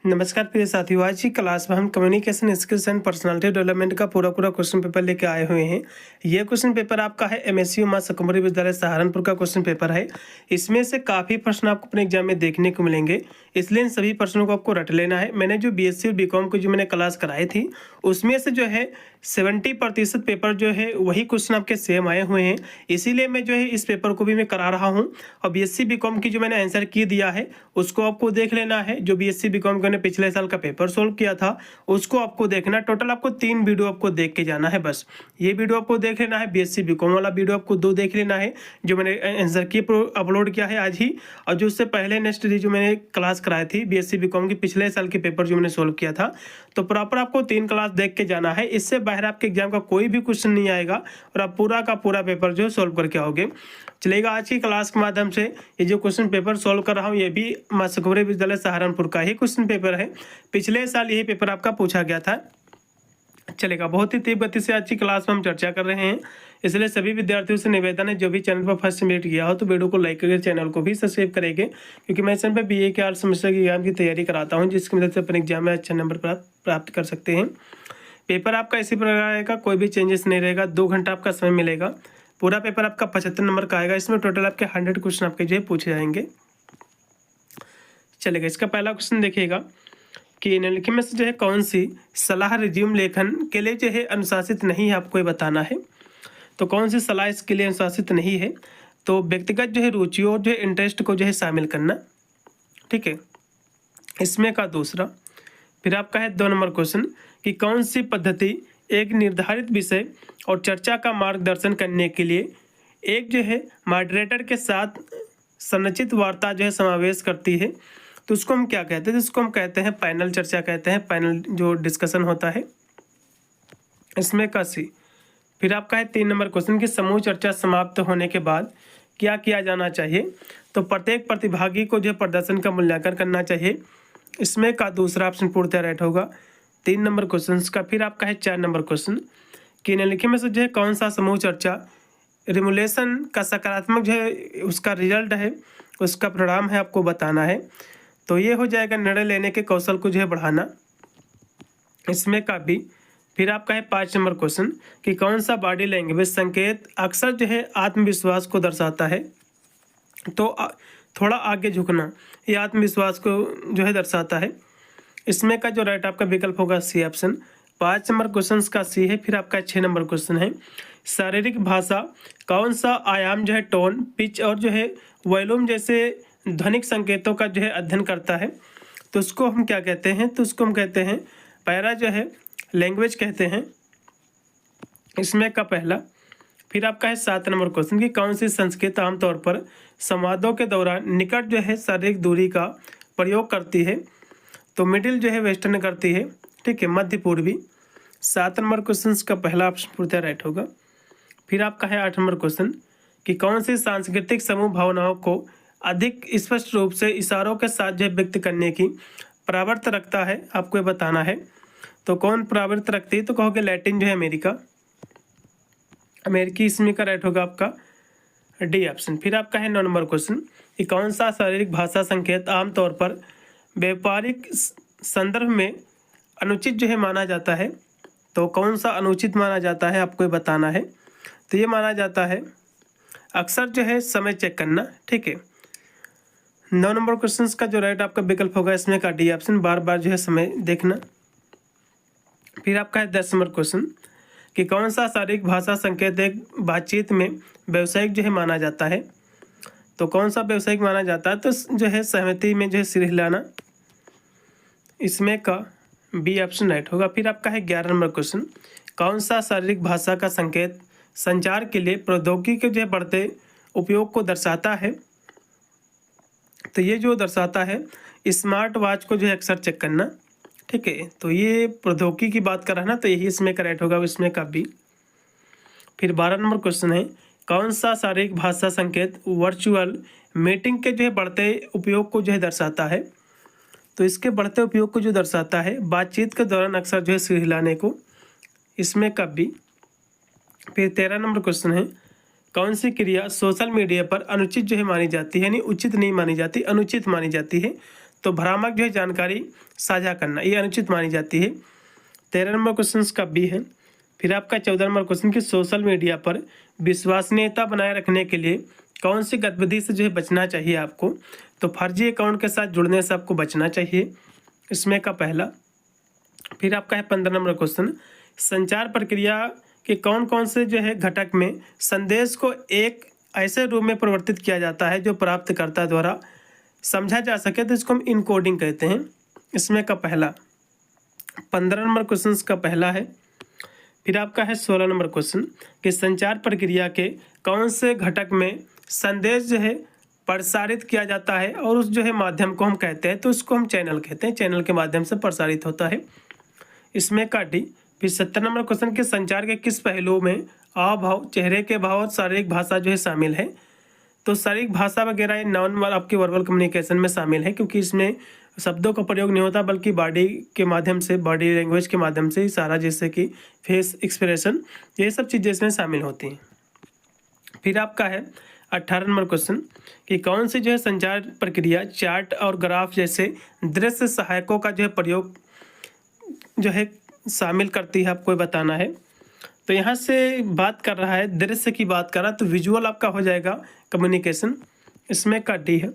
नमस्कार प्रिय साथियों, आज की क्लास में हम communication skills and personality development का पूरा क्वेश्चन पेपर लेके आए हुए हैं। ये क्वेश्चन पेपर आपका है एमएसयू मां शाकंभरी विद्यालय सहारनपुर का क्वेश्चन पेपर है। इसमें से काफ़ी प्रश्न आपको अपने एग्जाम में देखने को मिलेंगे, इसलिए इन सभी प्रश्नों को आपको रट लेना है। मैंने जो बीएससी और बीकॉम की जो मैंने क्लास कराई थी, उसमें से जो है 70% पेपर जो है वही क्वेश्चन आपके सेम आए हुए हैं, इसीलिए मैं जो है इस पेपर को भी मैं करा रहा हूँ। और बीएससी बीकॉम की जो मैंने आंसर की दिया है उसको आपको देख लेना है। जो बीएससी बीकॉम ने पिछले साल का पेपर सोल्व किया था उसको आपको देखना। टोटल आपको 3 वीडियो आपको देख के जाना है, बस ये वीडियो आपको देख लेना है। बीएससी बीकॉम वाला वीडियो आपको 2 देख लेना है जो मैंने आंसर की अपलोड किया है आज ही, और जो उससे पहले नेक्स्ट जो मैंने क्लास कराई थी बीएससी बीकॉम की पिछले साल के पेपर जो मैंने सोल्व किया था। तो प्रॉपर आपको 3 क्लास देख के जाना है, इससे बाहर आपके एग्जाम का कोई भी क्वेश्चन नहीं आएगा और आप पूरा का पूरा पेपर जो सोल्व करके आओगे। चलेगा, आज की क्लास के माध्यम से ये जो क्वेश्चन पेपर सोल्व कर रहा हूँ ये भी मां शाकंभरी विद्यालय सहारनपुर का ही क्वेश्चन पेपर है। पिछले साल यही पेपर आपका पूछा गया था। चलेगा, बहुत ही तीव्र गति से आज की क्लास में हम चर्चा कर रहे हैं, इसलिए सभी विद्यार्थियों से निवेदन है जो भी चैनल पर फर्स्ट मिनट किया हो तो वीडियो को लाइक करके चैनल को भी सब्सक्राइब करेंगे, क्योंकि मैं चैनल पर बीए के 8 सेमेस्टर की एग्जाम की तैयारी कराता हूँ, जिसकी मदद से अपने एग्जाम में अच्छे नंबर प्राप्त कर सकते हैं। पेपर आपका इसी प्रकार रहेगा, कोई भी चेंजेस नहीं रहेगा। 2 घंटा आपका समय मिलेगा। पूरा पेपर आपका 75 नंबर का आएगा। इसमें टोटल आपके 100 क्वेश्चन आपके जो है पूछे जाएंगे। चलेगा, इसका पहला क्वेश्चन देखिएगा कि निम्नलिखित में से जो है कौन सी सलाह रिज्यूम लेखन के लिए जो है अनुशासित नहीं है, आपको ये बताना है। तो कौन सी सलाह इसके लिए अनुशासित नहीं है? तो व्यक्तिगत जो है रुचियों जो है इंटरेस्ट को जो है शामिल करना, ठीक है, इसमें का दूसरा। फिर आपका है 2 नंबर क्वेश्चन कि कौन सी पद्धति एक निर्धारित विषय और चर्चा का मार्गदर्शन करने के लिए एक जो है मॉडरेटर के साथ संरचित वार्ता जो है समावेश करती है। तो उसको हम क्या कहते हैं? तो इसको हम कहते हैं पैनल चर्चा कहते हैं, पैनल जो डिस्कशन होता है, इसमें का सी। फिर आपका है 3 नंबर क्वेश्चन कि समूह चर्चा समाप्त होने के बाद क्या किया जाना चाहिए? तो प्रत्येक प्रतिभागी को जो प्रदर्शन का मूल्यांकन करना चाहिए, इसमें का दूसरा ऑप्शन पूर्णतः राइट होगा 3 नंबर क्वेश्चन का। फिर आपका है 4 नंबर क्वेश्चन कि निम्नलिखित में से जो है कौन सा समूह चर्चा रिमुलेशन का सकारात्मक जो है उसका रिजल्ट है, उसका परिणाम है, आपको बताना है। तो ये हो जाएगा निर्णय लेने के कौशल को जो है बढ़ाना, इसमें का भी। फिर आपका है 5 नंबर क्वेश्चन कि कौन सा बॉडी लैंग्वेज संकेत अक्सर जो है आत्मविश्वास को दर्शाता है? तो थोड़ा आगे झुकना ये आत्मविश्वास को जो है दर्शाता है, इसमें का जो राइट आपका विकल्प होगा सी ऑप्शन। 5 नंबर क्वेश्चन का सी है। फिर आपका 6 नंबर क्वेश्चन है शारीरिक भाषा कौन सा आयाम जो है टोन, पिच और जो है वॉल्यूम जैसे ध्वनिक संकेतों का जो है अध्ययन करता है? तो उसको हम क्या कहते हैं? तो उसको हम कहते हैं पैरा जो है लैंग्वेज कहते हैं, इसमें का पहला। फिर आपका है 7 नंबर क्वेश्चन कि कौन सी संस्कृत आमतौर पर संवादों के दौरान निकट जो है शारीरिक दूरी का प्रयोग करती है? तो मिडिल जो है वेस्टर्न करती है, ठीक है, मध्य पूर्वी। 7 नंबर क्वेश्चन का पहला ऑप्शन पूर्णतः राइट होगा। फिर आपका है 8 नंबर क्वेश्चन कि कौन सी सांस्कृतिक समूह भावनाओं को अधिक स्पष्ट रूप से इशारों के साथ जो व्यक्त करने की प्रवृत्ति रखता है, आपको ये बताना है। तो कौन प्रवृत्ति रखती है? तो कहोगे लैटिन जो है अमेरिका, अमेरिकी, इसमें का राइट होगा आपका डी ऑप्शन। फिर आपका है 9 नंबर क्वेश्चन कि कौन सा शारीरिक भाषा संकेत आमतौर पर व्यापारिक संदर्भ में अनुचित जो है माना जाता है? तो कौन सा अनुचित माना जाता है, आपको ये बताना है। तो ये माना जाता है अक्सर जो है समय चेक करना, ठीक है। 9 नंबर क्वेश्चन का जो राइट आपका विकल्प होगा इसमें का डी ऑप्शन, बार बार जो है समय देखना। फिर आपका है 10 नंबर क्वेश्चन कि कौन सा शारीरिक भाषा संकेत एक बातचीत में व्यावसायिक जो है माना जाता है? तो कौन सा व्यावसायिक माना जाता है? तो जो है सहमति में जो है सिर हिलाना, इसमें का बी ऑप्शन राइट होगा। फिर आपका है 11 नंबर क्वेश्चन कौन सा शारीरिक भाषा का संकेत संचार के लिए प्रौद्योगिकी के जो है बढ़ते उपयोग को दर्शाता है? तो ये जो दर्शाता है स्मार्ट वॉच को जो है अक्सर चेक करना, ठीक है। तो ये प्रौद्योगिकी की बात कर रहा है ना, तो यही इसमें का राइट होगा, इसमें का बी। फिर 12 नंबर क्वेश्चन है कौन सा शारीरिक भाषा संकेत वर्चुअल मीटिंग के जो है बढ़ते उपयोग को जो है दर्शाता है? तो इसके बढ़ते उपयोग को जो दर्शाता है बातचीत के दौरान अक्सर जो है सिर हिलाने को, इसमें का बी। फिर 13 नंबर क्वेश्चन है कौन सी क्रिया सोशल मीडिया पर अनुचित जो है मानी जाती है, यानी उचित नहीं मानी जाती, अनुचित मानी जाती है? तो भ्रामक जो है जानकारी साझा करना ये अनुचित मानी जाती है। 13 नंबर क्वेश्चन का बी है। फिर आपका 14 नंबर क्वेश्चन कि सोशल मीडिया पर विश्वसनीयता बनाए रखने के लिए कौन सी गतिविधि से जो है बचना चाहिए आपको। तो फर्जी अकाउंट के साथ जुड़ने से आपको बचना चाहिए, इसमें का पहला। फिर आपका है 15 नंबर क्वेश्चन, संचार प्रक्रिया के कौन कौन से जो है घटक में संदेश को एक ऐसे रूप में परिवर्तित किया जाता है जो प्राप्तकर्ता द्वारा समझा जा सके, तो इसको हम इनकोडिंग कहते हैं, इसमें का पहला। 15 नंबर क्वेश्चन का पहला है। फिर आपका है 16 नंबर क्वेश्चन कि संचार प्रक्रिया के कौन से घटक में संदेश जो है प्रसारित किया जाता है और उस जो है माध्यम को हम कहते हैं, तो उसको हम चैनल कहते हैं, चैनल के माध्यम से प्रसारित होता है, इसमें का डी। फिर 17 नंबर क्वेश्चन के संचार के किस पहलू में हाव-भाव, चेहरे के भाव और शारीरिक भाषा जो है शामिल है। तो शारीरिक भाषा वगैरह ये नॉन आपके वर्बल कम्युनिकेशन में शामिल है, क्योंकि इसमें शब्दों का प्रयोग नहीं होता बल्कि बॉडी के माध्यम से, बॉडी लैंग्वेज के माध्यम से इशारा, जैसे कि फेस एक्सप्रेशन, ये सब चीज़ें इसमें शामिल होती हैं। फिर आपका है 18 नंबर क्वेश्चन कि कौन सी जो है संचार प्रक्रिया चार्ट और ग्राफ जैसे दृश्य सहायकों का जो है प्रयोग जो है शामिल करती है, आपको बताना है। तो यहाँ से बात कर रहा है, दृश्य की बात कर रहा है, तो विजुअल आपका हो जाएगा कम्युनिकेशन, इसमें का डी है।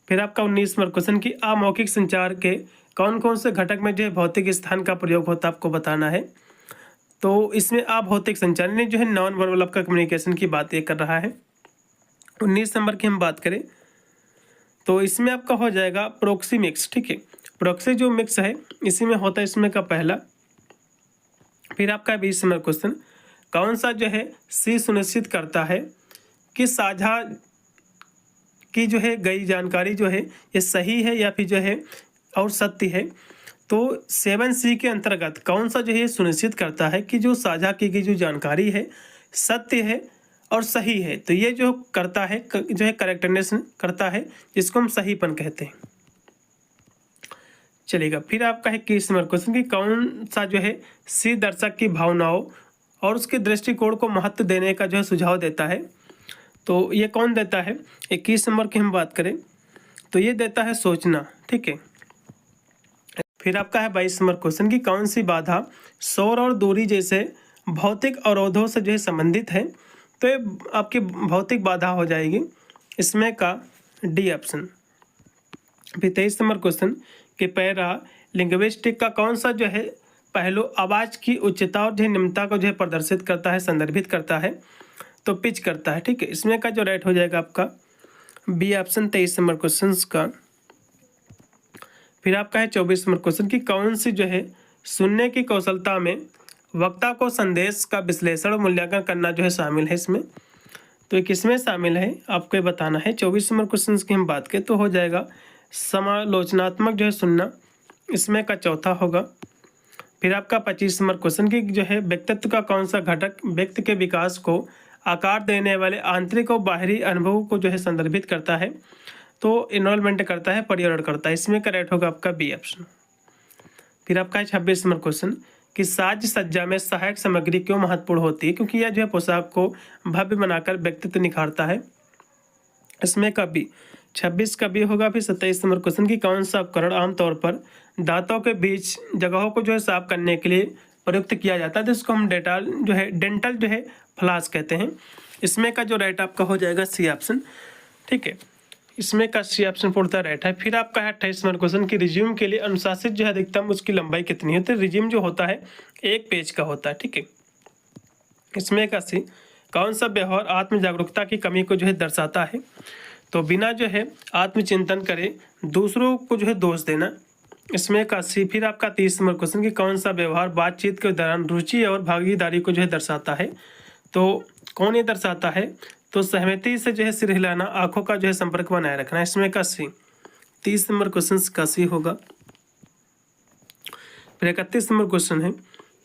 फिर आपका 19 नंबर क्वेश्चन की अमौखिक संचार के कौन कौन से घटक में जो है भौतिक स्थान का प्रयोग होता है, आपको बताना है। तो इसमें अभौतिक संचार ने जो है नॉन वर्बल आपका कम्युनिकेशन की बात ये कर रहा है। 19 नंबर की हम बात करें तो इसमें आपका हो जाएगा प्रोक्सी मिक्स, ठीक है। प्रोक्सी जो मिक्स है इसी में होता है, इसमें का पहला। फिर आपका 20 नंबर क्वेश्चन, कौन सा जो है सी सुनिश्चित करता है कि साझा की जो है गई जानकारी जो है ये सही है या फिर जो है और सत्य है। तो 7C के अंतर्गत कौन सा जो है सुनिश्चित करता है कि जो साझा की गई जो जानकारी है सत्य है और सही है। तो ये जो करता है जो है करेक्टनेस करता है, जिसको हम सहीपन कहते हैं, चलेगा। फिर आपका है 21 नंबर क्वेश्चन कि कौन सा जो है सी दर्शक की भावनाओं और उसके दृष्टिकोण को महत्व देने का जो है सुझाव देता है। तो ये कौन देता है, 21 नंबर की हम बात करें तो ये देता है सोचना, ठीक है। फिर आपका है 22 नंबर क्वेश्चन की कौन सी बाधा शोर और दूरी जैसे भौतिक अवरोधों से जो है संबंधित है। तो ये आपकी भौतिक बाधा हो जाएगी, इसमें का डी ऑप्शन। फिर 23 नंबर क्वेश्चन कि पैरा लिंग्विस्टिक का कौन सा जो है पहलू आवाज़ की उच्चता और जो है निम्नता को जो है प्रदर्शित करता है, संदर्भित करता है, तो पिच करता है, ठीक है। इसमें का जो राइट हो जाएगा आपका बी ऑप्शन 23 नंबर क्वेश्चन का। फिर आपका है 24 नंबर क्वेश्चन की कौन सी जो है सुनने की कौशलता में वक्ता को संदेश का विश्लेषण और मूल्यांकन करना जो है शामिल है इसमें। तो ये किसमें शामिल है आपको बताना है। 24 नंबर क्वेश्चन की हम बात करें तो हो जाएगा समालोचनात्मक जो है सुनना, इसमें का चौथा होगा। फिर आपका 25 नंबर क्वेश्चन की जो है व्यक्तित्व का कौन सा घटक व्यक्ति के विकास को आकार देने वाले आंतरिक और बाहरी अनुभवों को जो है संदर्भित करता है, तो इन्वॉल्वमेंट करता है, पर्यावरण करता है, इसमें करेक्ट होगा आपका बी ऑप्शन। फिर आपका है 26 नंबर क्वेश्चन कि साज सज्जा में सहायक सामग्री क्यों महत्वपूर्ण होती है, क्योंकि यह जो है पोशाक को भव्य बनाकर व्यक्तित्व निखारता है, इसमें का बी 26 का बी होगा। फिर 27 नंबर क्वेश्चन की कौन सा उपकरण आमतौर पर दांतों के बीच जगहों को जो है साफ करने के लिए प्रयुक्त किया जाता है, तो इसको हम डेंटल जो है फ्लास कहते हैं, इसमें का जो राइट आपका हो जाएगा सी ऑप्शन, ठीक है। इसमें का सी ऑप्शन पूर्णतः राइट है। फिर आपका है 28 नंबर क्वेश्चन की रिज्यूम के लिए अनुशासित जो है अधिकतम उसकी लंबाई कितनी होती है। रिज्यूम जो होता है 1 पेज का होता है, ठीक है। इसमें का सी कौन सा व्यवहार आत्म जागरूकता की कमी को जो है दर्शाता है, तो बिना जो है आत्मचिंतन करे दूसरों को जो है दोष देना, इसमें का सी। फिर आपका 30 नंबर क्वेश्चन की कौन सा व्यवहार बातचीत के दौरान रुचि और भागीदारी को जो है दर्शाता है, तो कौन ये दर्शाता है, तो सहमति से जो है सिर हिलाना, आंखों का जो है संपर्क बनाए रखना, इसमें का सी। 30 नंबर क्वेश्चन का सी होगा। फिर 31 नंबर क्वेश्चन है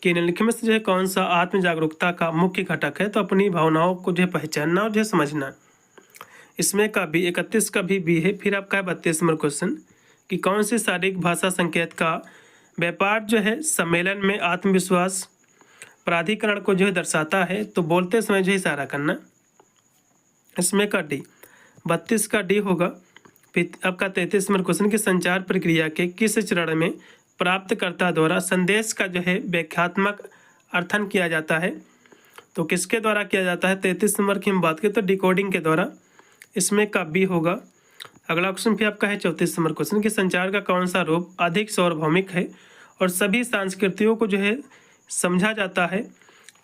कि निम्नलिखित में से जो है कौन सा आत्म जागरूकता का मुख्य घटक है, तो अपनी भावनाओं को जो है पहचानना और जो है समझना, इसमें का भी 31 का भी बी है। फिर आपका है 32 नंबर क्वेश्चन कि कौन सी शारीरिक भाषा संकेत का व्यापार जो है सम्मेलन में आत्मविश्वास प्राधिकरण को जो है दर्शाता है, तो बोलते समय जो है इशारा करना, इसमें का डी 32 का डी होगा। फिर आपका 33 नंबर क्वेश्चन की संचार प्रक्रिया के किस चरण में प्राप्तकर्ता द्वारा संदेश का जो है व्याख्यात्मक अर्थन किया जाता है। तो किसके द्वारा किया जाता है। 33 नंबर की हम बात करें तो डिकोडिंग के द्वारा। इसमें का बी होगा। अगला क्वेश्चन भी आपका है 34 नंबर क्वेश्चन कि संचार का कौन सा रूप अधिक सार्वभौमिक है और सभी संस्कृतियों को जो है समझा जाता है।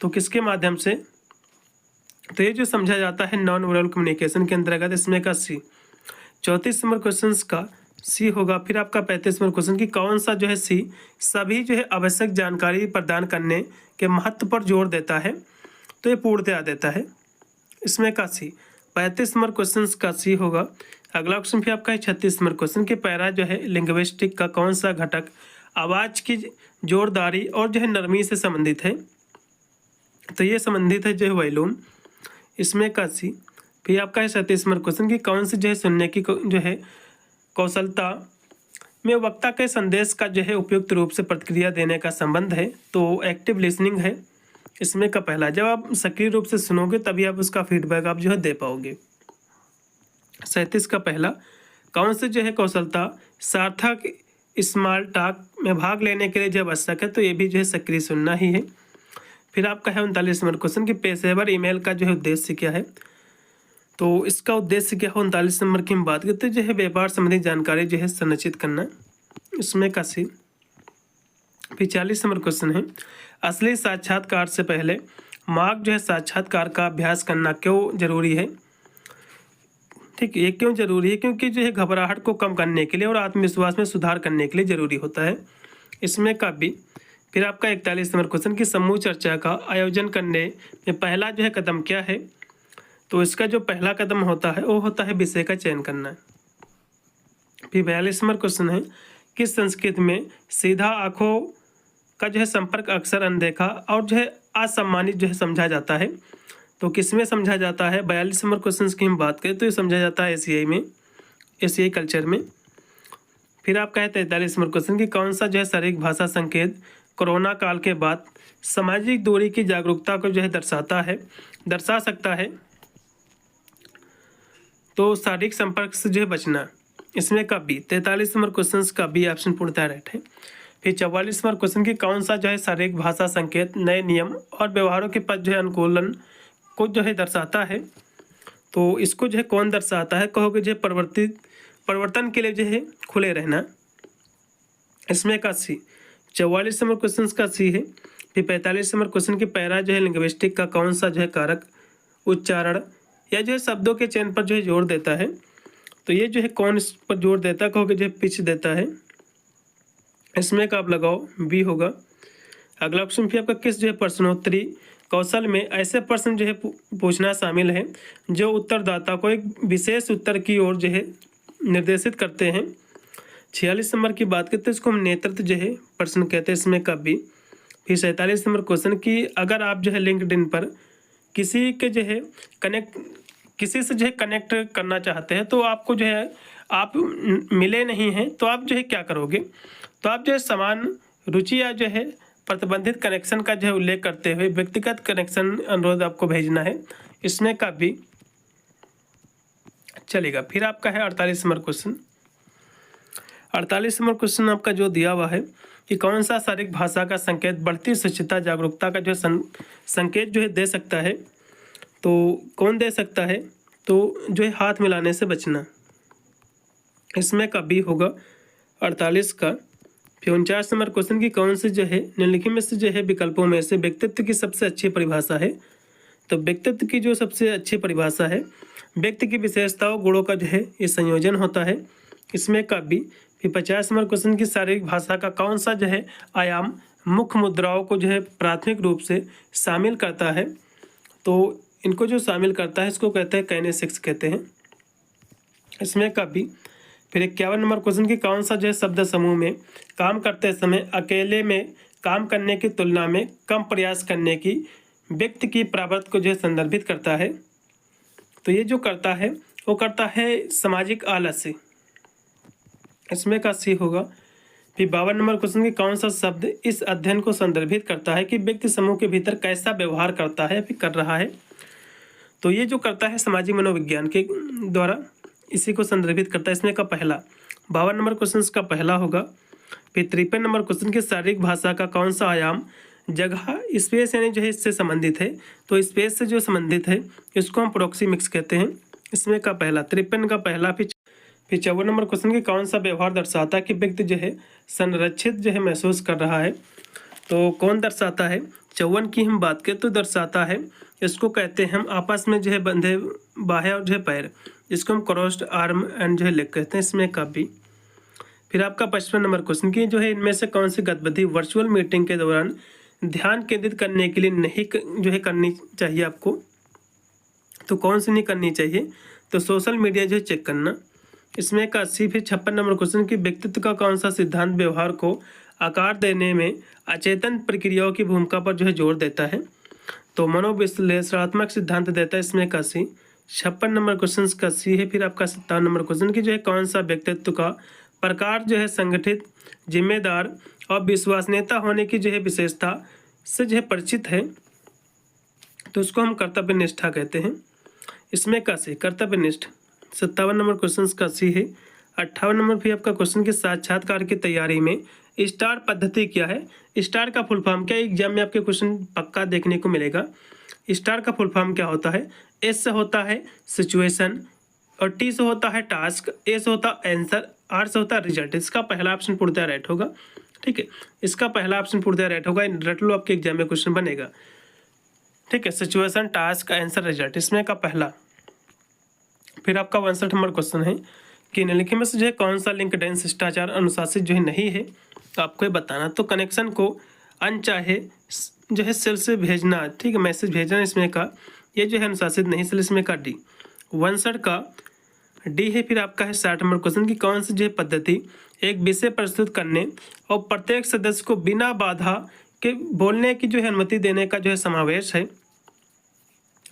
तो किसके माध्यम से। तो ये जो समझा जाता है नॉन वर्बल कम्युनिकेशन के अंतर्गत। इसमें का सी। 34 नंबर क्वेश्चन का सी होगा। फिर आपका 35 नंबर क्वेश्चन की कौन सा जो है सी सभी जो है आवश्यक जानकारी प्रदान करने के महत्व पर जोर देता है। तो ये पूर्णतया देता है। इसमें का सी। 35 नंबर क्वेश्चन का सी होगा। अगला क्वेश्चन भी आपका है 36 नंबर क्वेश्चन की पैरा जो है लिंग्विस्टिक का कौन सा घटक आवाज़ की जोरदारी और जो है नरमी से संबंधित है। तो ये संबंधित है जो है वॉल्यूम। इसमें का सी। फिर आपका है 37 नंबर क्वेश्चन की कौन सी जो है सुनने की जो है कौशलता में वक्ता के संदेश का जो है उपयुक्त रूप से प्रतिक्रिया देने का संबंध है। तो एक्टिव लिसनिंग है। इसमें का पहला। जब आप सक्रिय रूप से सुनोगे तभी आप उसका फीडबैक आप जो है दे पाओगे। 37 का पहला। कौन सी जो है कौशलता सार्थक स्मॉल टॉक में भाग लेने के लिए जब आवश्यक है। तो ये भी जो है सक्रिय सुनना ही है। फिर आपका है 39 नंबर क्वेश्चन कि पेशेवर ईमेल का जो है उद्देश्य क्या है। तो इसका उद्देश्य क्या है 39 नंबर की हम बात करते हैं जो है व्यापार संबंधी जानकारी जो है संरचित करना। इसमें का सी। फिर 40 नंबर क्वेश्चन है असली साक्षात्कार से पहले मॉक जो है साक्षात्कार का अभ्यास करना क्यों जरूरी है। ठीक, ये क्यों जरूरी है क्योंकि जो है घबराहट को कम करने के लिए और आत्मविश्वास में सुधार करने के लिए जरूरी होता है। इसमें का बी। फिर आपका 41 नंबर क्वेश्चन की समूह चर्चा का आयोजन करने में पहला जो है कदम क्या है। तो इसका जो पहला कदम होता है वो होता है विषय का चयन करना। फिर 42 नंबर क्वेश्चन है किस संस्कृति में सीधा आंखों का जो है संपर्क अक्सर अनदेखा और जो है असम्मानित जो है समझा जाता है। तो किस में समझा जाता है। 42 नंबर क्वेश्चन की हम बात करें तो ये समझा जाता है एशियाई में, एशियाई कल्चर में। फिर आपका है 43 नंबर क्वेश्चन की कौन सा जो है शारीरिक भाषा संकेत कोरोना काल के बाद सामाजिक दूरी की जागरूकता को जो है दर्शा सकता है। तो शारीरिक संपर्क से जो है बचना। इसमें का बी। 43 नंबर क्वेश्चन का बी ऑप्शन पूर्णतः राइट है। फिर 44 नंबर क्वेश्चन की कौन सा जो है शारीरिक भाषा संकेत नए नियम और व्यवहारों के पद जो है अनुकूलन को जो है दर्शाता है। तो इसको जो है कौन दर्शाता है। कहोगे जो है परिवर्तन के लिए जो है खुले रहना। इसमें का सी। 44 नंबर क्वेश्चन का सी है। फिर 45 नंबर क्वेश्चन की पैरा जो है लिंग्विस्टिक का कौन सा जो है कारक उच्चारण या जो है शब्दों के चयन पर जो है जोर देता है। तो ये जो है कौन इस पर जोर देता है। कहोगे जो है पिच देता है। इसमें का आप लगाओ बी होगा। अगला ऑप्शन भी आपका किस जो है प्रश्नोत्तरी कौशल में ऐसे प्रश्न जो है पूछना शामिल है जो उत्तरदाता को एक विशेष उत्तर की ओर जो है निर्देशित करते हैं। 46 नंबर की बात करते हैं इसको हम नेतृत्व जो है प्रश्न कहते हैं। इसमें का बी। फिर 47 नंबर क्वेश्चन की अगर आप जो है लिंक्डइन पर किसी से जो है कनेक्ट करना चाहते हैं तो आपको जो है आप मिले नहीं हैं तो आप जो है क्या करोगे। तो आप जो है समान रुचि या जो है प्रतिबंधित कनेक्शन का जो है उल्लेख करते हुए व्यक्तिगत कनेक्शन अनुरोध आपको भेजना है। इसमें का भी चलेगा। फिर आपका है 48 नंबर क्वेश्चन। 48 नंबर क्वेश्चन आपका जो दिया हुआ है कि कौन सा शारीरिक भाषा का संकेत बढ़ती शिक्षिता जागरूकता का जो संकेत जो है दे सकता है। तो कौन दे सकता है। तो जो है हाथ मिलाने से बचना। इसमें का बी होगा 48 का। फिर 49 नंबर क्वेश्चन की कौन से जो है निम्नलिखित में से जो है विकल्पों में से व्यक्तित्व की सबसे अच्छी परिभाषा है। तो व्यक्तित्व की जो सबसे अच्छी परिभाषा है व्यक्ति की विशेषताओं गुणों का जो है ये संयोजन होता है। इसमें का बी। फिर 50 नंबर क्वेश्चन की शारीरिक भाषा का कौन सा जो है आयाम मुख्य मुद्राओं को जो है प्राथमिक रूप से शामिल करता है। तो इनको जो शामिल करता है इसको कहते हैं काइनेसिक्स कहते हैं। इसमें का बी। फिर 51 नंबर क्वेश्चन की कौन सा जो है शब्द समूह में काम करते समय अकेले में काम करने की तुलना में कम प्रयास करने की व्यक्ति की प्रवृत्ति को जो है संदर्भित करता है। तो ये जो करता है वो करता है सामाजिक आलस्य। इसमें का सी होगा। फिर 52 नंबर क्वेश्चन की कौन सा शब्द इस अध्ययन को संदर्भित करता है कि व्यक्ति समूह के भीतर कैसा व्यवहार करता है फिर कर रहा है। तो ये जो करता है सामाजिक मनोविज्ञान के द्वारा। इसी को संदर्भित करता है। इसमें का पहला 52 नंबर क्वेश्चन का पहला होगा। फिर 53 नंबर क्वेश्चन की शारीरिक भाषा का कौन सा आयाम जगह स्पेस यानी जो है इससे संबंधित है। तो स्पेस से जो संबंधित है इसको हम प्रोक्सीमिक्स कहते हैं। इसमें का पहला 53 का पहला। फिर 54 नंबर क्वेश्चन की कौन सा व्यवहार दर्शाता है कि व्यक्ति जो है संरक्षित जो है महसूस कर रहा है। तो कौन दर्शाता है, 54 की हम बात करें तो दर्शाता है, इसको कहते हैं हम आपस में जो है बंधे बाहें और जो है पैर, इसको हम क्रॉस्ड आर्म एंड जो है लेग कहते हैं। इसमें का भी। फिर आपका 55 नंबर क्वेश्चन की जो है इनमें से कौन सी गतिविधि वर्चुअल मीटिंग के दौरान ध्यान केंद्रित करने के लिए नहीं जो है करनी चाहिए आपको। तो कौन सी नहीं करनी चाहिए, तो सोशल मीडिया जो है चेक करना। इसमें का 80। फिर 56 नंबर क्वेश्चन की व्यक्तित्व का कौन सा सिद्धांत व्यवहार को आकार देने में अचेतन प्रक्रियाओं की भूमिका पर जो है जोर देता है। तो मनोविश्लेषणात्मक सिद्धांत देता है। इसमें का 56 नंबर क्वेश्चन का है। फिर आपका 57 नंबर क्वेश्चन की जो है कौन सा व्यक्तित्व का प्रकार जो है संगठित, जिम्मेदार और विश्वसनीयता होने की जो है विशेषता से जो है परिचित है। तो उसको हम कर्तव्यनिष्ठा कहते हैं। इसमें का कर्तव्यनिष्ठ। 57 नंबर क्वेश्चन का है। 58 नंबर फिर आपका क्वेश्चन की साक्षात्कार की तैयारी में स्टार पद्धति क्या है। स्टार का फुल फॉर्म क्या है, एग्जाम में आपके क्वेश्चन पक्का देखने को मिलेगा। स्टार का फुल फॉर्म क्या होता है, एस से होता है सिचुएशन, और टी से होता है टास्क, ए से होता है आंसर, आर से होता है रिजल्ट। इसका पहला ऑप्शन पूर्णतः राइट होगा। ठीक है, इसका पहला ऑप्शन पूर्णतः राइट होगा। रट लो, आपके एग्जाम में क्वेश्चन बनेगा। ठीक है, सिचुएशन, टास्क, आंसर, रिजल्ट, इसमें का पहला। फिर आपका 62 नंबर क्वेश्चन है कि निम्नलिखित में से जो है कौन सा लिंक डेंस शिष्टाचार अनुशासित जो है नहीं है, तो आपको ये बताना। तो कनेक्शन को अनचाहे जो है सेल से भेजना, ठीक है, मैसेज भेजना, इसमें का ये जो है अनुशासित नहीं। सेल इसमें का डी। 62 का डी है। फिर आपका है 60 नंबर क्वेश्चन की कौन सी जो है पद्धति एक विषय प्रस्तुत करने और प्रत्येक सदस्य को बिना बाधा के बोलने की जो है अनुमति देने का जो है समावेश है,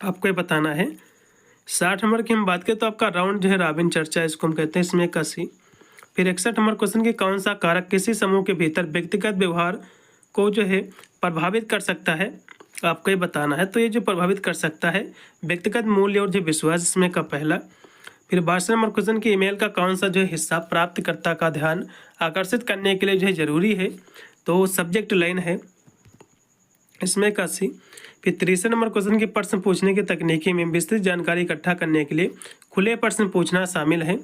आपको ये बताना है। 60 नंबर की हम बात करें तो आपका राउंड जो है रॉबिन चर्चा, इसको हम कहते हैं। इसमें का सी। फिर 61 नंबर क्वेश्चन की कौन सा कारक किसी समूह के भीतर व्यक्तिगत व्यवहार को जो है प्रभावित कर सकता है, आपको ये बताना है। तो ये जो प्रभावित कर सकता है व्यक्तिगत मूल्य और जो विश्वास, इसमें का पहला। फिर 62 नंबर क्वेश्चन की ईमेल का कौन सा जो है हिस्सा प्राप्तकर्ता का ध्यान आकर्षित करने के लिए जो है जरूरी है, तो सब्जेक्ट लाइन है। इसमें का सी। फिर 63 नंबर क्वेश्चन के प्रश्न पूछने की तकनीकी में विस्तृत जानकारी इकट्ठा करने के लिए खुले प्रश्न पूछना शामिल है।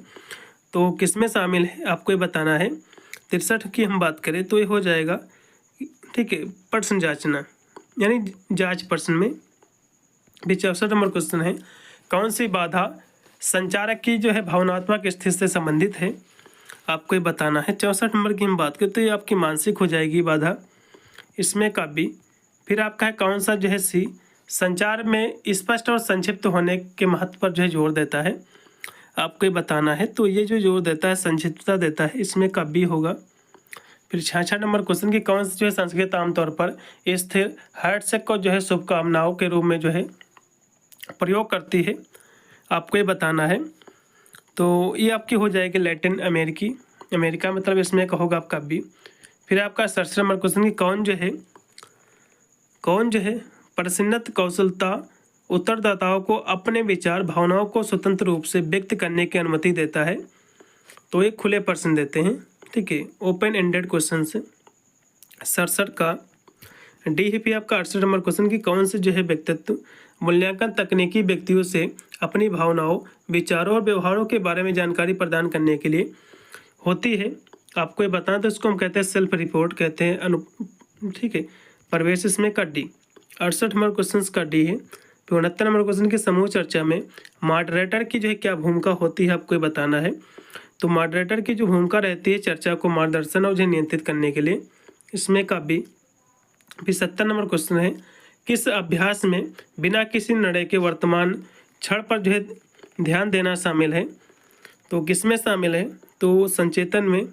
तो किसमें शामिल है, आपको ये बताना है। 63 की हम बात करें तो ये हो जाएगा, ठीक है, प्रश्न जांचना यानी जांच प्रश्न में। भी 64 नंबर क्वेश्चन है कौन सी बाधा संचारक की जो है भावनात्मक स्थिति से संबंधित है, आपको ये बताना है। 64 नंबर की हम बात करें तो ये आपकी मानसिक हो जाएगी बाधा। इसमें का बी। फिर आपका है कौन सा जो है सी संचार में स्पष्ट और संक्षिप्त होने के महत्व पर जो है जोर देता है, आपको ये बताना है। तो ये जो जोर देता है संक्षिप्तता देता है, इसमें का बी होगा। फिर 66 नंबर क्वेश्चन की कौन सी जो है संस्कृत आमतौर पर स्थिर हैंडशेक को जो है शुभकामनाओं के रूप में जो है प्रयोग करती है, आपको ये बताना है। तो ये आपकी हो जाएगी लैटिन अमेरिका, मतलब इसमें का होगा आपका बी। फिर आपका 67 नंबर क्वेश्चन की कौन जो है प्रसन्नत कौशलता उत्तरदाताओं को अपने विचार भावनाओं को स्वतंत्र रूप से व्यक्त करने की अनुमति देता है, तो एक खुले प्रश्न देते हैं। ठीक है, ओपन एंडेड क्वेश्चन से। 67 का डी है। फिर आपका 68 नंबर क्वेश्चन की कौन से जो है व्यक्तित्व मूल्यांकन तकनीकी व्यक्तियों से अपनी भावनाओं, विचारों और व्यवहारों के बारे में जानकारी प्रदान करने के लिए होती है, आपको ये बताना। तो इसको हम कहते हैं सेल्फ रिपोर्ट कहते हैं। ठीक है, प्रवेश इसमें का डी। 68 नंबर क्वेश्चन का डी है। फिर 69 नंबर क्वेश्चन की समूह चर्चा में मॉडरेटर की जो है क्या भूमिका होती है, आपको ये बताना है। तो मॉडरेटर की जो भूमिका रहती है चर्चा को मार्गदर्शन और जो नियंत्रित करने के लिए, इसमें का बी। फिर 70 नंबर क्वेश्चन है किस अभ्यास में बिना किसी निर्णय के वर्तमान क्षण पर जो है ध्यान देना शामिल है, तो किसमें शामिल है, तो संचेतन में।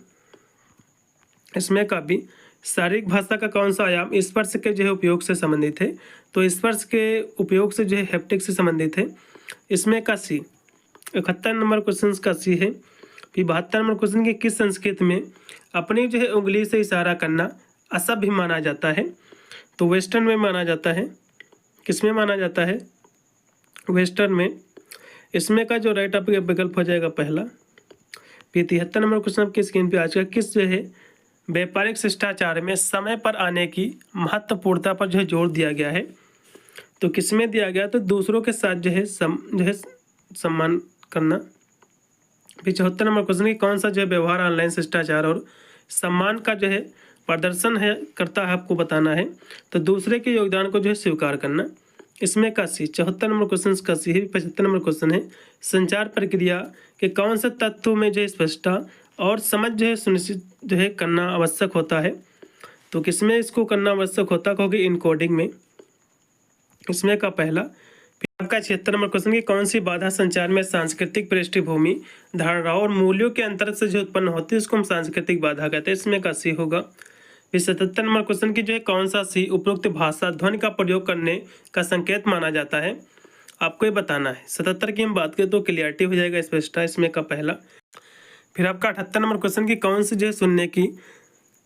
इसमें का भी शारीरिक भाषा का कौन सा आयाम स्पर्श के जो है उपयोग से संबंधित है, तो स्पर्श के उपयोग से जो है हैप्टिक से संबंधित है। इसमें का सी। 71 नंबर क्वेश्चन का सी है। फिर 72 नंबर क्वेश्चन की किस संस्कृति में अपनी जो है उंगली से इशारा करना असभ्य माना जाता है, तो वेस्टर्न में माना जाता है। किसमें माना जाता है, वेस्टर्न में। इसमें का जो राइट आपका विकल्प हो जाएगा पहला। फिर 73 नंबर क्वेश्चन आपकी स्क्रीन पे आज का, किस जो है व्यापारिक शिष्टाचार में समय पर आने की महत्वपूर्णता पर जो है जोर दिया गया है? तो किसमें दिया गया? तो दूसरों के साथ जो है सम्मान करना। फिर 74 नंबर क्वेश्चन की कौन सा जो है व्यवहार ऑनलाइन शिष्टाचार और सम्मान का जो है प्रदर्शन है करता है, आपको बताना है। तो दूसरे के योगदान को जो है स्वीकार करना। इसमें का सी 74 नंबर क्वेश्चन का सी है। 75 नंबर क्वेश्चन है, संचार प्रक्रिया के कौन से तत्व में जो है स्पष्टता और समझ जो है सुनिश्चित जो है करना आवश्यक होता है? तो किसमें इसको करना आवश्यक होता होगी? इनकोडिंग में। इसमें का पहला। फिर आपका 76 नंबर क्वेश्चन की कौन सी बाधा संचार में सांस्कृतिक पृष्ठभूमि, धारणाओं और मूल्यों के अंतर से जो उत्पन्न होती है उसको हम सांस्कृतिक बाधा कहते हैं। इसमें का सी होगा। फिर 77 नंबर क्वेश्चन की जो है कौन सा सी उपरोक्त भाषा ध्वनि का प्रयोग करने का संकेत माना जाता है? आपको ये बताना है। 77 की हम बात करें तो क्लियरिटी हो जाएगा, स्पष्टता। इसमें का पहला। फिर आपका 78 नंबर क्वेश्चन की कौन सी जो है सुनने की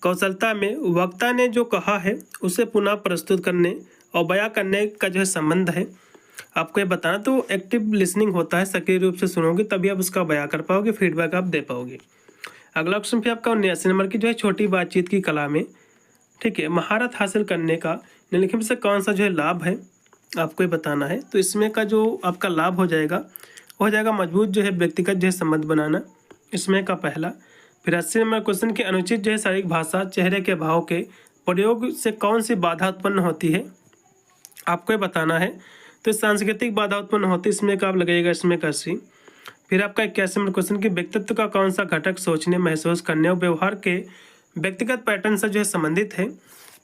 कौशलता में वक्ता ने जो कहा है उसे पुनः प्रस्तुत करने और बयां करने का जो है संबंध है? आपको ये बताना। तो एक्टिव लिसनिंग होता है, सक्रिय रूप से सुनोगे तभी आप उसका बयां कर पाओगे, फीडबैक आप दे पाओगे। अगला क्वेश्चन फिर आपका 79 नंबर की जो है छोटी बातचीत की कला में, ठीक है, महारत हासिल करने का निम्नलिखित में से कौन सा जो है लाभ है? आपको ये बताना है। तो इसमें का जो आपका लाभ हो जाएगा वो हो जाएगा मजबूत जो है व्यक्तिगत जो है संबंध बनाना। इसमें का पहला। फिर 80 नंबर क्वेश्चन की अनुचित जो है शारीरिक भाषा, चेहरे के भाव के प्रयोग से कौन सी बाधा उत्पन्न होती है? आपको ये बताना है। तो सांस्कृतिक बाधा उत्पन्न होती है, इसमें का आप लगेगा। इसमें का सी। फिर आपका 81 नंबर क्वेश्चन की व्यक्तित्व का कौन सा घटक सोचने, महसूस करने और व्यवहार के व्यक्तिगत पैटर्न से जो है संबंधित है?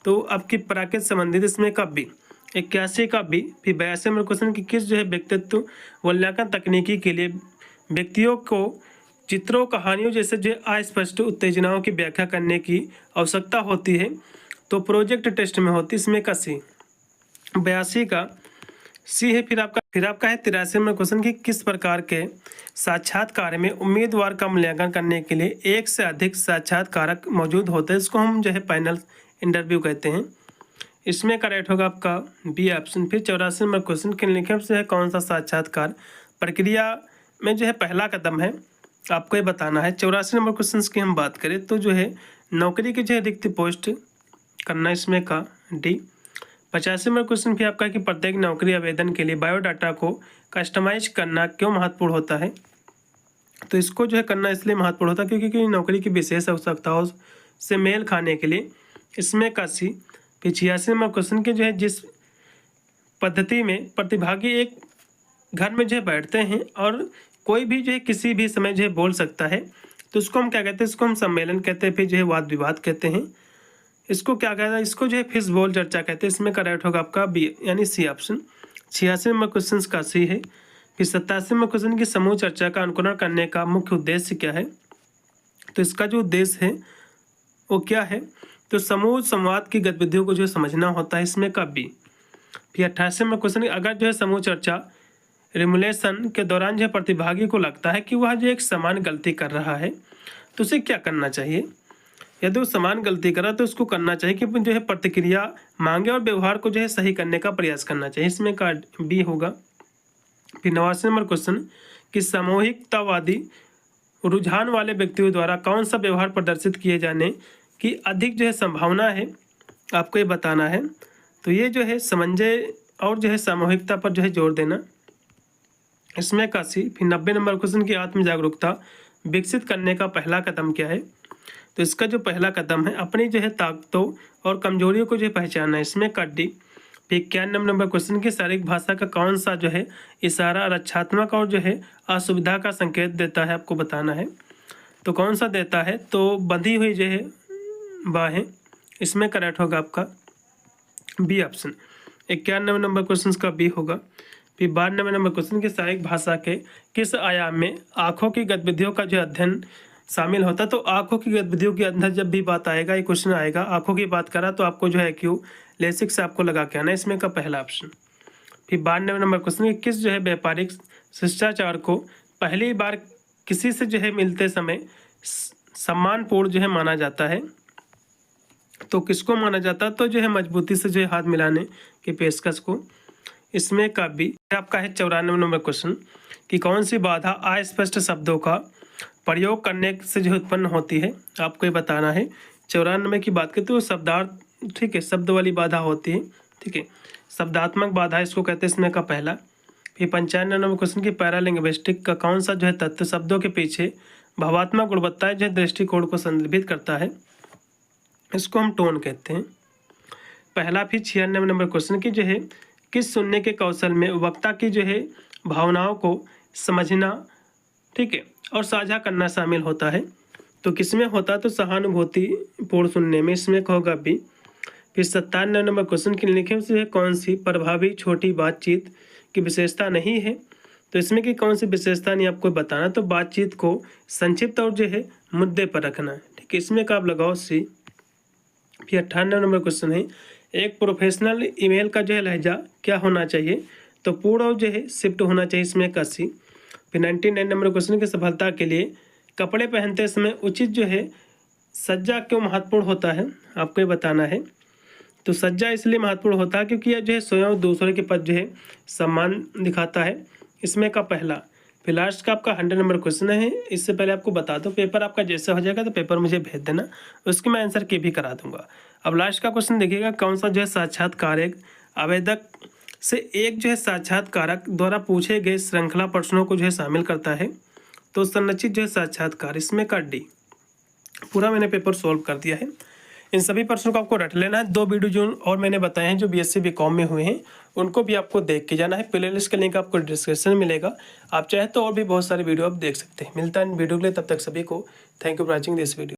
तो आपकी प्राकृत संबंधित। इसमें का बी। 81 का बी। फिर 82 नंबर क्वेश्चन की किस जो है व्यक्तित्व मूल्यांकन तकनीकी के लिए व्यक्तियों को चित्रों, कहानियों जैसे जो अस्पष्ट उत्तेजनाओं की व्याख्या करने की आवश्यकता होती है? तो प्रोजेक्ट टेस्ट में होती है। इसमें का सी। 82 का सी है। फिर आपका है 83 नंबर क्वेश्चन की किस प्रकार के साक्षात्कार में उम्मीदवार का मूल्यांकन करने के लिए एक से अधिक साक्षात्कारक मौजूद होते हैं? इसको हम जो है पैनल इंटरव्यू कहते हैं। इसमें करेक्ट होगा आपका बी ऑप्शन। फिर 84 नंबर क्वेश्चन के निम्नलिखित से है कौन सा साक्षात्कार प्रक्रिया में जो है पहला कदम है? आपको ये बताना है। 84 नंबर क्वेश्चन की हम बात करें तो जो है नौकरी की जो है रिक्त पोस्ट करना। इसमें का डी। 85 नंबर क्वेश्चन भी आपका कि प्रत्येक नौकरी आवेदन के लिए बायोडाटा को कस्टमाइज करना क्यों महत्वपूर्ण होता है? तो इसको जो है करना इसलिए महत्वपूर्ण होता है क्योंकि नौकरी की विशेष आवश्यकताओं से मेल खाने के लिए। इसमें का सी। फिर 86 नंबर क्वेश्चन के जो है जिस पद्धति में प्रतिभागी एक घर में जो है बैठते हैं और कोई भी जो है किसी भी समय जो है बोल सकता है, तो उसको हम क्या कहते हैं? इसको हम सम्मेलन कहते हैं। फिर जो है वाद विवाद कहते हैं। इसको क्या कहता है? इसको जो है फिश बॉल चर्चा कहते हैं। इसमें करेक्ट होगा आपका बी यानी सी ऑप्शन। 86 नंबर क्वेश्चन का सी है। फिर 87 नंबर क्वेश्चन की समूह चर्चा का अनुकरण करने का मुख्य उद्देश्य क्या है? तो इसका जो उद्देश्य है वो क्या है? तो समूह संवाद की गतिविधियों को जो समझना होता है। इसमें का बी। फिर 88 नंबर क्वेश्चन, अगर जो है समूह चर्चा रिमुलेशन के दौरान जो है प्रतिभागी को लगता है कि वह जो एक समान गलती कर रहा है तो उसे क्या करना चाहिए? यदि वो समान गलती करा तो उसको करना चाहिए कि जो है प्रतिक्रिया मांगे और व्यवहार को जो है सही करने का प्रयास करना चाहिए। इसमें का बी होगा। फिर 89 नंबर क्वेश्चन कि सामूहिकतावादी रुझान वाले व्यक्तियों द्वारा कौन सा व्यवहार प्रदर्शित किए जाने की अधिक जो है संभावना है? आपको ये बताना है। तो ये जो है समंजय और जो है सामूहिकता पर जो है जोर देना। इसमें का सी। फिर 90 नंबर क्वेश्चन की आत्म जागरूकता विकसित करने का पहला कदम क्या है? तो इसका जो पहला कदम है अपनी जो है ताकतों और कमजोरियों को जो है पहचानना। इसमें का डी। फिर 91 नंबर क्वेश्चन की शारीरिक भाषा का कौन सा जो है इशारा रक्षात्मक और जो है असुविधा का संकेत देता है? आपको बताना है। तो कौन सा देता है? तो बंधी हुई जो है बाहें। इसमें करेक्ट होगा आपका बी ऑप्शन। 91 नंबर क्वेश्चन का बी होगा। फिर 92 नंबर क्वेश्चन की शारीरिक भाषा के किस आयाम में आँखों की गतिविधियों का जो अध्ययन शामिल होता है? तो आँखों की गतिविधियों के अंदर जब भी बात आएगा, ये क्वेश्चन आएगा, आँखों की बात करा तो आपको जो है क्यू लेसिक से आपको लगा के आना। इसमें का पहला ऑप्शन। फिर 92 नंबर क्वेश्चन किस जो है व्यापारिक शिष्टाचार को पहली बार किसी से जो है मिलते समय सम्मानपूर्ण जो है माना जाता है? तो किसको माना जाता है? तो जो है मजबूती से जो है हाथ मिलाने की पेशकश को। इसमें का भी आपका है 94 नंबर क्वेश्चन कि कौन सी बाधा अस्पष्ट शब्दों का प्रयोग करने से जो उत्पन्न होती है, आपको ये बताना है। 94 की बात करते हो शब्दार्थ, ठीक है, शब्द वाली बाधा होती है, ठीक है, शब्दात्मक बाधा इसको कहते हैं इसमें का पहला। फिर 95 नंबर क्वेश्चन की पैरालिंग्विस्टिक का कौन सा जो है तत्व शब्दों के पीछे भावात्मक गुणवत्ता जो है दृष्टिकोण को संदर्भित करता है, इसको हम टोन कहते हैं पहला। फिर 96 नंबर क्वेश्चन की जो है किस सुनने के कौशल में वक्ता की जो है भावनाओं को समझना, ठीक है, और साझा करना शामिल होता है। तो किसमें होता है, तो सहानुभूति पूर्ण सुनने में, इसमें होगा भी। फिर 97 नंबर क्वेश्चन की निम्नलिखित से कौन सी प्रभावी छोटी बातचीत की विशेषता नहीं है, तो इसमें की कौन सी विशेषता नहीं आपको बताना। तो बातचीत को संक्षिप्त और जो है मुद्दे पर रखना, ठीक है, इसमें का आप लगाओ सी। फिर 98 नंबर क्वेश्चन है एक प्रोफेशनल ईमेल का जो है लहजा क्या होना चाहिए, तो पूर्ण और जो है शिफ्ट होना चाहिए, इसमें का सी। फिर 99 नंबर क्वेश्चन की सफलता के लिए कपड़े पहनते समय उचित जो है सज्जा क्यों महत्वपूर्ण होता है, आपको ये बताना है। तो सज्जा इसलिए महत्वपूर्ण होता है क्योंकि यह जो है स्वयं दूसरे के प्रति जो है सम्मान दिखाता है, इसमें का पहला। फिर लास्ट का आपका 100 नंबर क्वेश्चन है। इससे पहले आपको बता दो पेपर आपका जैसा हो जाएगा तो पेपर मुझे भेज देना, उसकी मैं आंसर की भी करा दूंगा। अब लास्ट का क्वेश्चन देखिएगा कौन सा जो है साक्षात्कार एक आवेदक से एक जो है साक्षात्कारक द्वारा पूछे गए श्रृंखला प्रश्नों को जो है शामिल करता है, तो संरचित जो है साक्षात्कार, इसमें का डी। पूरा मैंने पेपर सॉल्व कर दिया है। इन सभी प्रश्नों को आपको रट लेना है। 2 वीडियो जो और मैंने बताए हैं जो बीएससी बीकॉम में हुए हैं उनको भी आपको देख के जाना है। प्लेलिस्ट का लिंक आपको डिस्क्रिप्शन में मिलेगा, आप चाहे तो और भी बहुत सारे वीडियो आप देख सकते हैं। मिलता है इन वीडियो के लिए, तब तक सभी को thank you for watching this video.